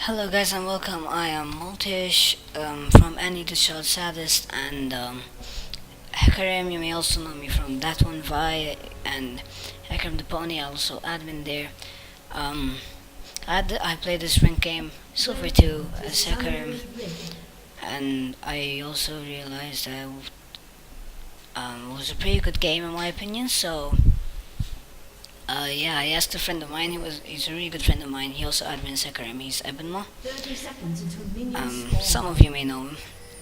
Hello guys and welcome. I am Multish from Annie the Child Saddest and Hecarim. You may also know me from that one Vi and Hecarim the Pony. I also admin there. Um, I played this rank game Silver 2 as Hecarim, and I also realized that it was a pretty good game in my opinion. So yeah, I asked a friend of mine. He's a really good friend of mine. He also admins Hecarim. He's Ebenmo. 30 seconds until minions spawn. Some of you may know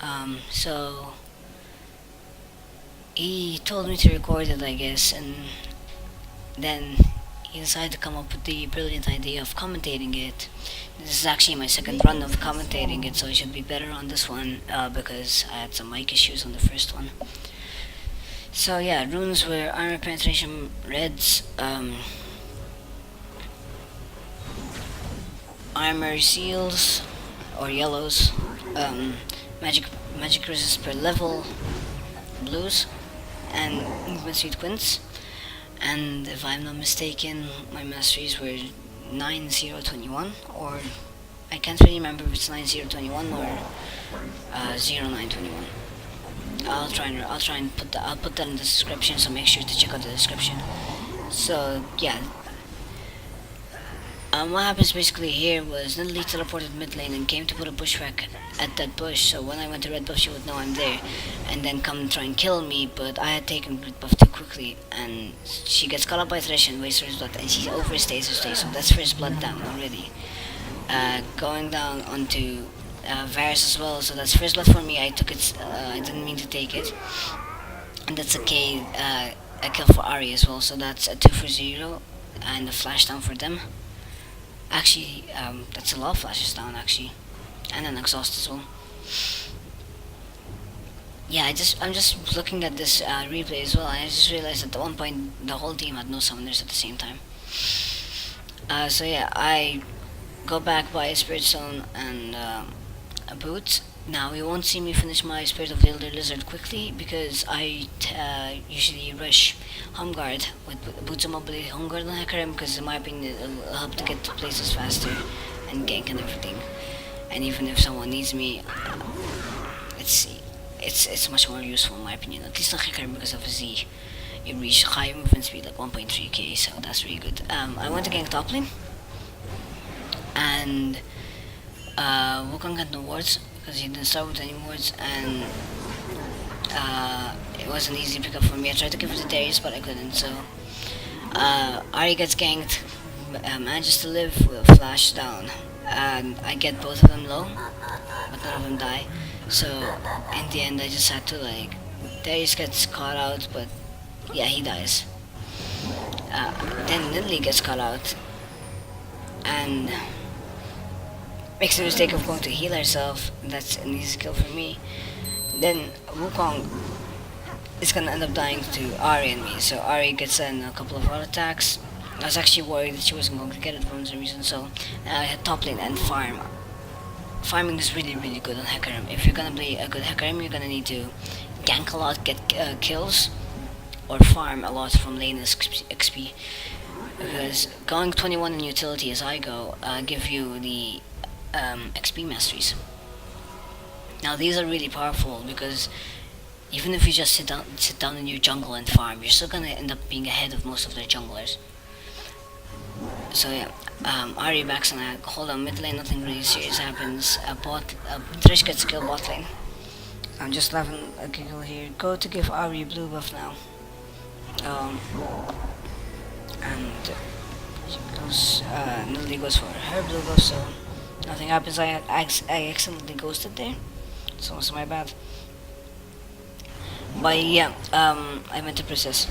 him. So he told me to record it, I guess, and then he decided to come up with the brilliant idea of commentating it. This is actually my second run of commentating it, so I should be better on this one because I had some mic issues on the first one. So yeah, runes were armor penetration reds, armor seals or yellows, magic resist per level blues, and movement speed quints. And if I'm not mistaken, my masteries were 9021, or I can't really remember if it's 9021 or 0921. I'll try and put that in the description, so make sure to check out the description. So yeah, what happens basically here was Lily teleported mid lane and came to put a bushwhack at that bush, so when I went to red buff she would know I'm there and then come and try and kill me, but I had taken red buff too quickly and she gets caught up by Thresh and wastes her blood and she overstays her stay, so that's first blood down already. Going down onto Varus as well, so that's first blood for me. I took it, I didn't mean to take it, and that's a kill for Ari as well, so that's a 2 for 0 and a flash down for them. Actually, that's a lot of flashes down actually, and an exhaust as well. Yeah, I'm just looking at this replay as well, and I just realized that at one point the whole team had no summoners at the same time. So yeah, I go back by a Spirit Stone and a boot. Now you won't see me finish my Spirit of the Elder Lizard quickly because I usually rush Home Guard with Boots of Mobility Home Guard on Hecarim, because in my opinion it'll help to get to places faster and gank and everything. And even if someone needs me, it's much more useful in my opinion. At least on Hecarim because of a Z. You reach high movement speed like 1.3k, so that's really good. I went to gank top lane, and Wukong had no wards because he didn't start with any wards, and it was an easy pickup for me. I tried to give it to Darius, but I couldn't. So Ari gets ganked, manages to live with a flash down, and I get both of them low, but none of them die. So in the end, I just had to Darius gets caught out, but yeah, he dies. Then Lily gets caught out, and makes the mistake of going to heal herself. That's an easy kill for me. Then Wukong is gonna end up dying to Ari and me, so Ari gets in a couple of auto attacks. I was actually worried that she wasn't going to get it for some reason, so I had top lane and farm. Farming is really good on Hecarim. If you're gonna play a good Hecarim, you're gonna need to gank a lot, get kills, or farm a lot from lane XP. Because going 21 in utility as I go give you the XP masteries. Now these are really powerful because even if you just sit down in your jungle and farm, you're still gonna end up being ahead of most of their junglers. So yeah, Ari backs and I hold on mid lane, nothing really serious happens. Thresh gets a kill bot lane. I'm just having a giggle here. Go to give Ari blue buff now. And she goes, Nilly goes for her blue buff, so nothing happens. I accidentally ghosted there, so it's my bad. But yeah, I meant to process,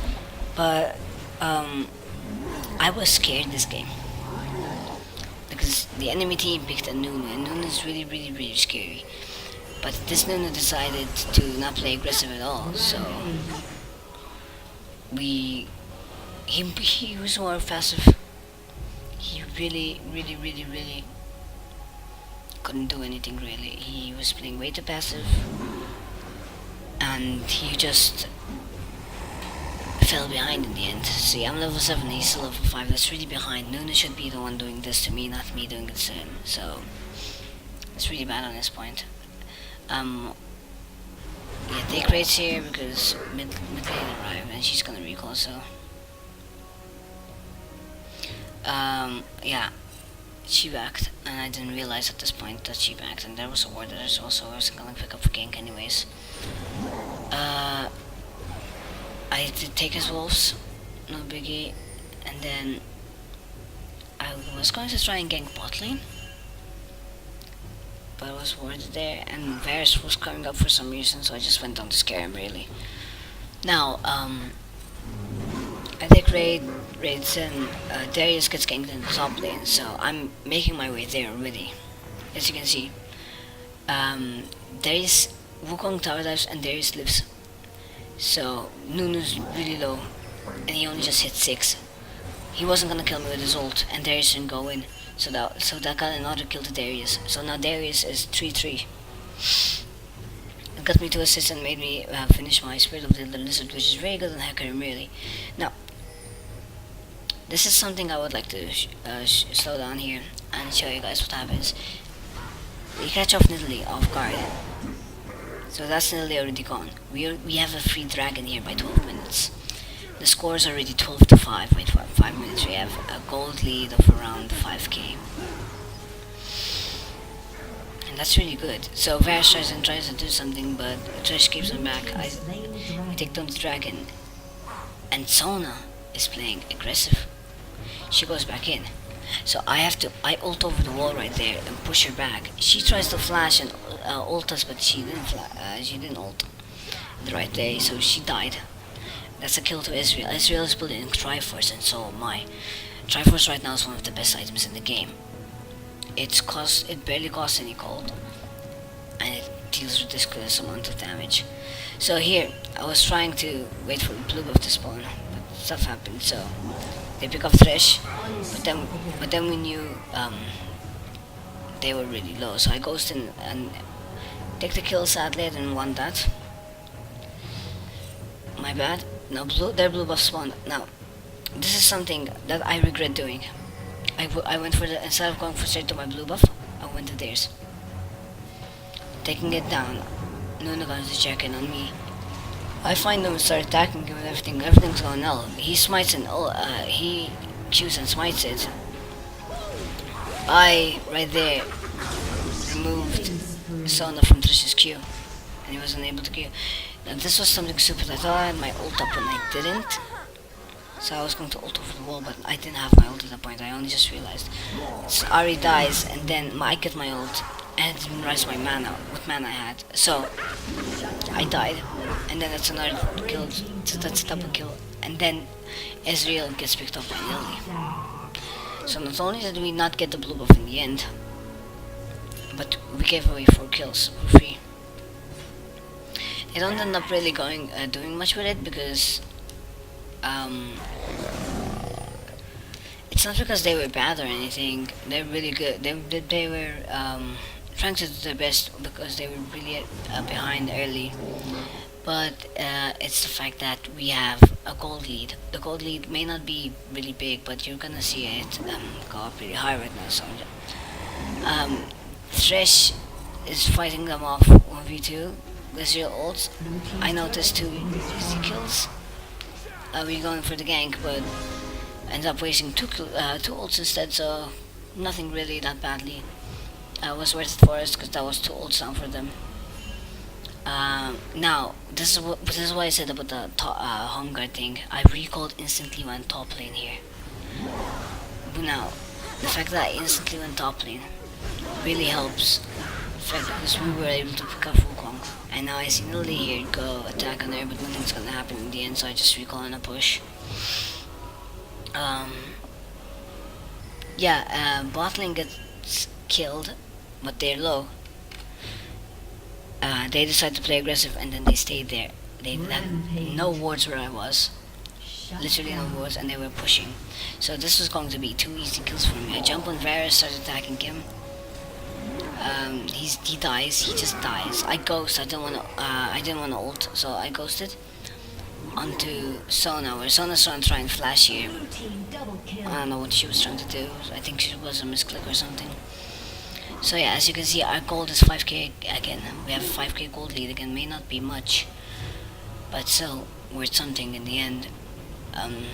but I was scared this game because the enemy team picked a Nunu, and Nunu is really scary. But this Nunu decided to not play aggressive at all, so he was more passive. He really couldn't do anything really. He was playing way too passive, and he just fell behind in the end. See, I'm level 7, he's still level 5, that's really behind. Nuna should be the one doing this to me, not me doing this to him. So It's really bad on this point. Um, yeah, take rates here because mid lane arrived and she's gonna recall. So, yeah, she backed, and I didn't realize at this point that she backed, and there was a ward there, so also I wasn't gonna pick up a gank anyways. I did take his wolves, no biggie, and then I was going to try and gank bot lane, but I was warded there, and Varus was coming up for some reason, so I just went down to scare him really. Now, I take raids, and Darius gets ganked in the top lane, so I'm making my way there already. As you can see, Darius, Wukong tower dives, and Darius lives. So Nunu's really low, and he only just hit 6. He wasn't gonna kill me with his ult, and Darius didn't go in. So that got another kill to Darius. So now Darius is 3-3. It got me 2 assists and made me finish my Spirit of the Lizard, which is very good on Hecarim really. Now, this is something I would like to slow down here and show you guys what happens. We catch off Nidalee off guard. So that's Nidalee already gone. We have a free dragon here by 12 minutes. The score is already 12-5 by 5 minutes. We have a gold lead of around 5k. And that's really good. So Varus tries to do something, but Trish keeps him back. I take down the dragon. And Sona is playing aggressive. She goes back in. So I ult over the wall right there and push her back. She tries to flash and ult us, but she didn't ult the right day, so she died. That's a kill to Israel. Israel is building Triforce, and so am I. Triforce right now is one of the best items in the game. It barely costs any gold, and it deals ridiculous amount of damage. So here, I was trying to wait for the blue buff to spawn, but stuff happened. So they pick up Thresh, but then we knew they were really low. So I ghosted and take the kill. Sadly, I didn't want that. My bad. Now their blue buff spawned. Now, this is something that I regret doing. I went for instead of going for straight to my blue buff, I went to theirs. Taking it down, Nuna comes to check in on me. I find them and start attacking him with everything. Everything's going well. He smites and he Qs and smites it. I right there removed Sona from Trish's Q, and he wasn't able to Q. Now this was something stupid. I thought I had my ult up and I didn't. So I was going to ult over the wall, but I didn't have my ult at that point. I only just realized. So Ari dies, and then I get my ult, and it didn't rise my mana, what mana I had. So I died, and then that's another kill. So that's a double kill, and then Ezreal gets picked up by Nidalee. So not only did we not get the blue buff in the end, but we gave away 4 kills for free. I don't end up really doing much with it because it's not because they were bad or anything. They're really good. They were trying to do their best because they were really behind early. But it's the fact that we have a gold lead. The gold lead may not be really big, but you're gonna see it go up really high right now. So Thresh is fighting them off 1v2. There's your ults. I noticed 2 easy kills. We're going for the gank, but ended up wasting 2 ults instead, so nothing really that badly. Was worth it for us because that was 2 ults down for them. Now, this is what I said about the home guard thing. I recalled instantly when top lane here. Now, the fact that I instantly went top lane really helps. The fact because we were able to pick up Wukong. And now I see Nidalee here go attack on there, but nothing's gonna happen in the end, so I just recall on a push. Bot lane gets killed, but they're low. They decide to play aggressive, and then they stayed there. They had no wards where I was. Literally no wards, and they were pushing. So this was going to be 2 easy kills for me. I jump on Varus, start attacking him. He dies. He just dies. I ghost. I didn't want to ult, so I ghosted onto Sona, where Sona's trying to try and flash here. I don't know what she was trying to do. I think she was a misclick or something. So yeah, as you can see, our gold is 5k again. We have a 5k gold lead again. May not be much, but still worth something in the end. Um,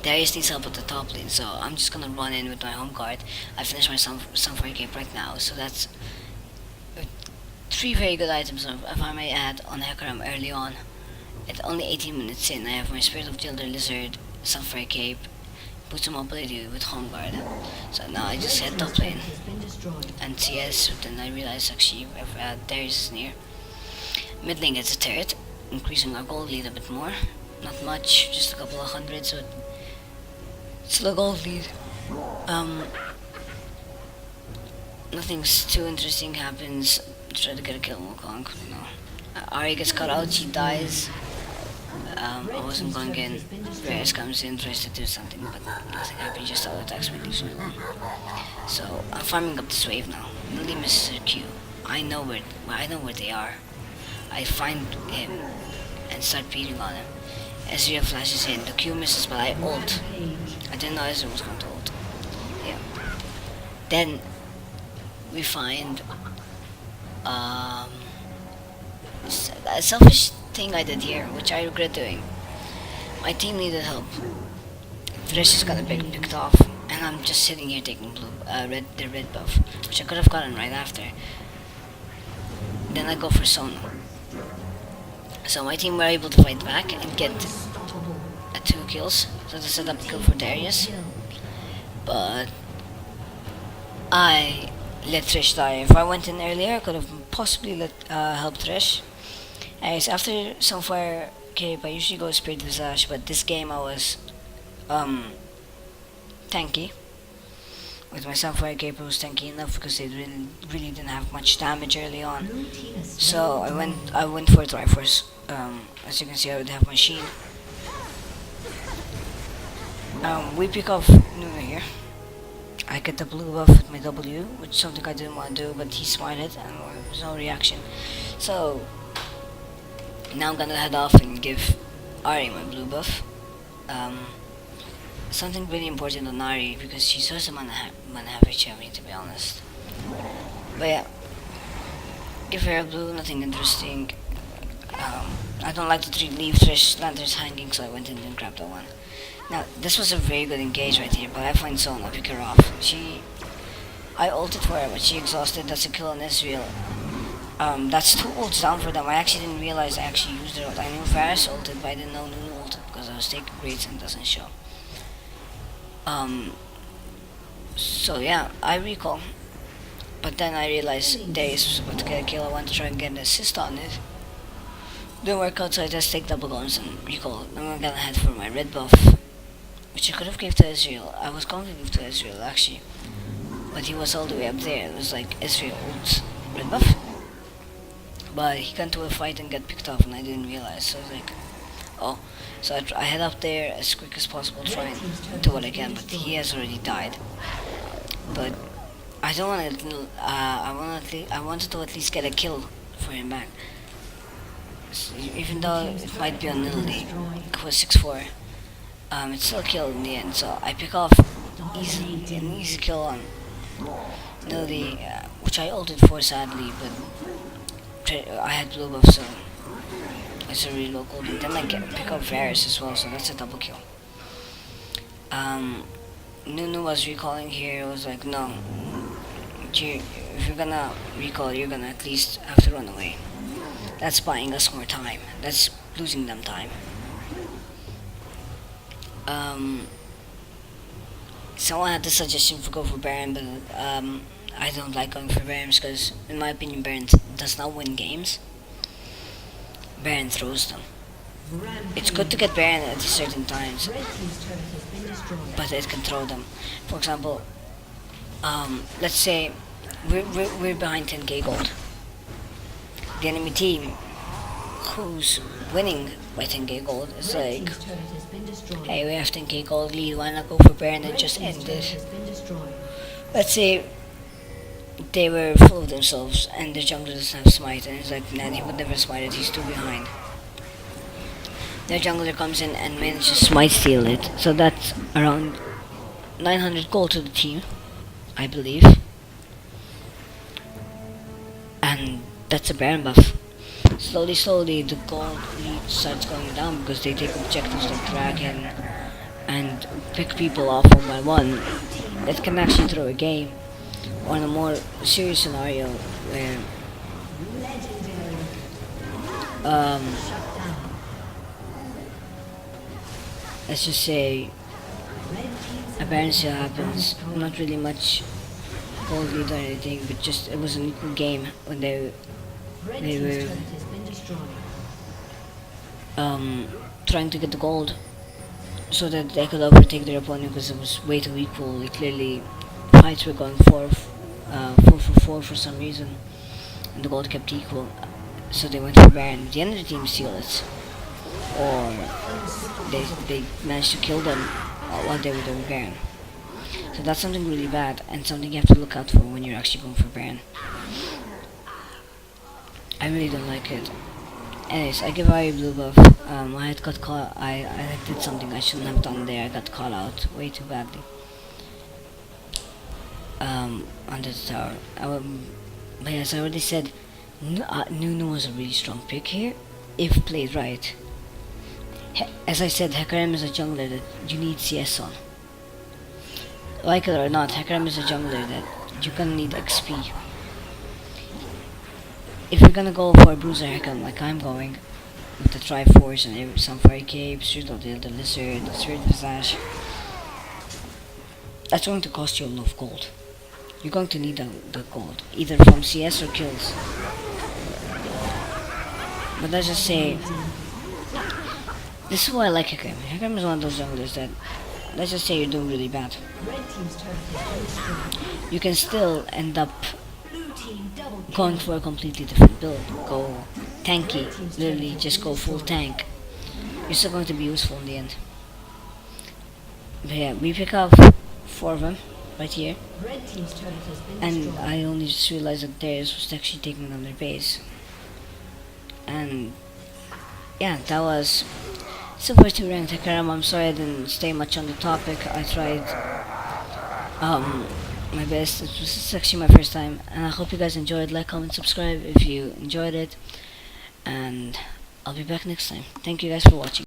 Darius needs help at the top lane, so I'm just gonna run in with my home card. I finished my Sunfire Cape right now, so that's three very good items if I may add on Hecarim early on. At only 18 minutes in, I have my Spirit of Gilder Lizard, Sunfire Cape, put some mobility with home guard. So now I just head top lane and CS, but then I realize actually Darius is near. Mid lane gets a turret, increasing our gold lead a bit more. Not much, just a couple of hundreds, but still a gold lead. Nothing's too interesting happens. Try to get a kill Wukong, you know. Ari gets cut out, she dies. I wasn't going in. Varus comes in, tries to do something, but nothing happens, just auto attacks me, leaves me alone. So I'm farming up this wave now. Lily misses her Q. I know where they are. I find him and start beating on him. Ezreal flashes in, the Q misses, but I ult. I didn't know Ezreal was going to ult. Yeah. Then we find a selfish thing I did here, which I regret doing. My team needed help. Thresh is gonna be picked off, and I'm just sitting here taking the red buff, which I could have gotten right after. Then I go for Sona. So my team were able to fight back and get 2 kills. So to set up a kill for Darius. But I let Thresh die. If I went in earlier, I could have possibly helped Thresh. Anyways, after Sunfire Cape, I usually go Spirit Visage, but this game I was tanky. With my Sunfire Cape, I was tanky enough because they really didn't have much damage early on. So I went for Triforce. As you can see, I would have my shield. We pick off Nunu here. I get the blue buff with my W, which is something I didn't want to do, but he smited and there was no reaction. So now I'm gonna head off and give Ari my blue buff. Something really important on Ari because she's also mana heavy champion, to be honest. But yeah, give her a blue, nothing interesting. I don't like to leave Thresh lanterns hanging, so I went in and grabbed that one. Now, this was a very good engage right here, but I find Sona, pick her off. I ulted for her, but she exhausted. That's a kill on Ezreal. That's 2 ults down for them. I actually didn't realize I actually used her ult. I knew Varus ulted, but I didn't know Nunu ulted because I was taking grades and it doesn't show. So yeah, I recall. But then I realized Darius was about to get a kill. I want to try and get an assist on it. Didn't work out, so I just take double guns and recall. Then I'm gonna head for my red buff, which I could have gave to Ezreal. I was going to give to Ezreal actually, but he was all the way up there. It was like Ezreal ults red buff, but he got into a fight and got picked off, and I didn't realize. So I was like, oh. So I head up there as quick as possible, try and do what I can. But he has already died. But I don't want to. I wanted to at least get a kill for him back. Even though it might be on Nilly, it was 6-4. It's still a kill in the end, so I pick off an easy kill on Nilly, which I ulted for sadly, but I had blue buff, so it's a really low gold. And then I pick up Varus as well, so that's a double kill. Nunu was recalling here. It was like, no, if you're gonna recall, you're gonna at least have to run away. That's buying us more time. That's losing them time. Someone had the suggestion to go for Baron, but I don't like going for Barons because, in my opinion, Baron does not win games. Baron throws them. It's good to get Baron at certain times, but it can throw them. For example, let's say we're behind 10k gold. The enemy team, who's winning by 10k gold, is like, hey, we have 10k gold lead, why not go for Baron and just end it? Let's say they were full of themselves and the jungler doesn't have smite, and it's like, nah, he would never smite it, he's too behind. Their jungler comes in and manages to smite steal it, so that's around 900 gold to the team, I believe. and that's a Baron buff. Slowly, the gold lead starts going down because they take objectives like Dragon and pick people off one by one. It can actually throw a game. On a more serious scenario where um, let's just say a Baron sale happens, not really much gold lead or anything, but just it was an equal game when they were trying to get the gold so that they could overtake their opponent because it was way too equal. Like, clearly, fights were going 4 for some reason, and the gold kept equal. So they went for Baron. The other team steal it, or they managed to kill them while they were doing Baron. So that's something really bad and something you have to look out for when you're actually going for Baron. I really don't like it. Anyways, I give Ari blue buff. I had got caught. I did something I shouldn't have done there. I got caught out way too badly. Under the tower. But as I already said, Nuno was a really strong pick here, if played right. As I said, Hecarim is a jungler that you need CS on. Like it or not, Hecarim is a jungler that you're gonna need XP. If you're gonna go for a Bruiser Hecarim like I'm going, with the Triforce and some Fire Capes, the Lizard, the Spirit Visage, that's going to cost you a lot of gold. You're going to need the gold, either from CS or kills. But let's just say, this is why I like Hecarim. Hecarim is one of those junglers that, let's just say you're doing really bad. You can still end up going for a completely different build. Go tanky, literally just go full tank. You're still going to be useful in the end. But yeah, we pick up 4 of them right here. And I only just realized that theirs was actually taking down their base. And yeah, that was Silver 2 ranked Hecarim. I'm sorry I didn't stay much on the topic. I tried my best. This is actually my first time, and I hope you guys enjoyed. Like, comment, subscribe if you enjoyed it, and I'll be back next time. Thank you guys for watching.